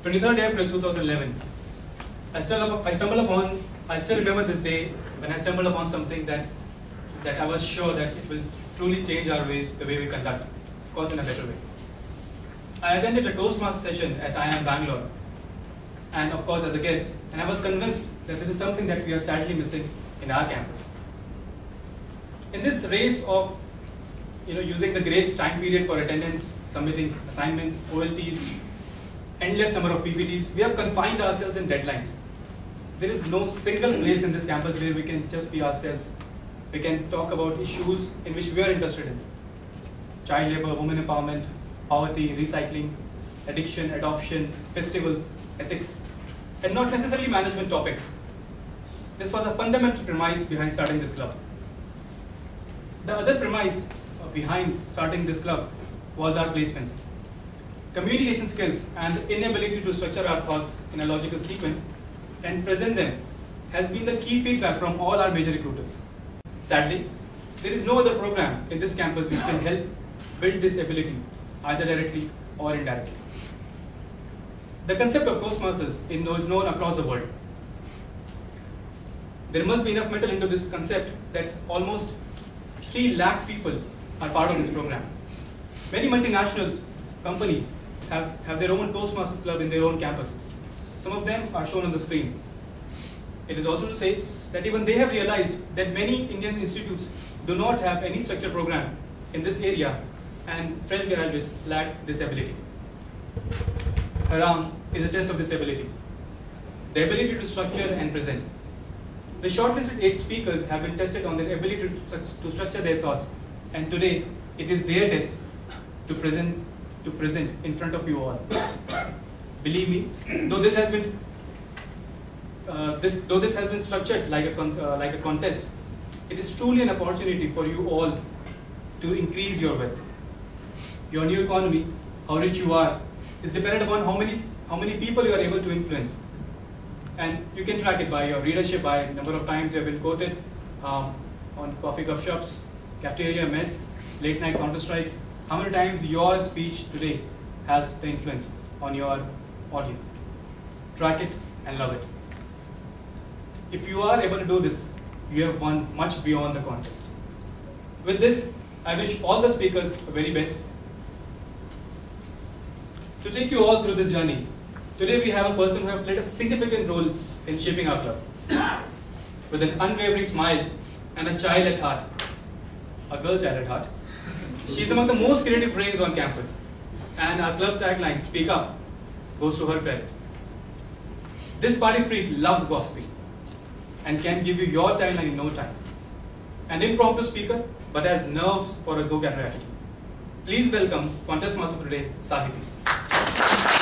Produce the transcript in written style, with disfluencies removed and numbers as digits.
23rd April 2011. I still remember this day when I stumbled upon something that I was sure that it will truly change our ways, the way we conduct, of course in a better way. I attended a Toastmaster session at IIM Bangalore, and of course as a guest, and I was convinced that this is something that we are sadly missing in our campus. In this race of using the grace time period for attendance, submitting assignments, OLTs, endless number of PPTs, we have confined ourselves in deadlines. There is no single place in this campus where we can just be ourselves. We can talk about issues in which we are interested in. Child labor, women empowerment, poverty, recycling, addiction, adoption, festivals, ethics, and not necessarily management topics. This was a fundamental premise behind starting this club. The other premise behind starting this club was our placements. Communication skills and the inability to structure our thoughts in a logical sequence and present them has been the key feedback from all our major recruiters. Sadly, there is no other program in this campus which can help build this ability, either directly or indirectly. The concept of Toastmasters is known across the world. There must be enough metal into this concept that almost 3 lakh people are part of this program. Many multinational companies have their own Toastmasters club in their own campuses. Some of them are shown on the screen. It is also to say that even they have realized that many Indian institutes do not have any structured program in this area, and fresh graduates lack this ability. Haram is a test of this ability. The ability to structure and present. The shortlisted 8 speakers have been tested on their ability to structure their thoughts, and today it is their test to present in front of you all. Believe me, though this has been structured like a contest, it is truly an opportunity for you all to increase your wealth. Your new economy, how rich you are, is dependent upon how many people you are able to influence. And you can track it by your readership, by number of times you have been quoted on coffee cup shops, cafeteria, mess, late night counter strikes, how many times your speech today has the influence on your audience. Track it and love it. If you are able to do this, you have won much beyond the contest. With this, I wish all the speakers the very best. To take you all through this journey, today we have a person who has played a significant role in shaping our club. With an unwavering smile and a child at heart, a girl child at heart, she is among the most creative brains on campus. And our club tagline, "Speak Up," goes to her credit. This party freak loves gossiping and can give you your tagline in no time. An impromptu speaker, but has nerves for a go-getter attitude. Please welcome contest master today, Sahiti.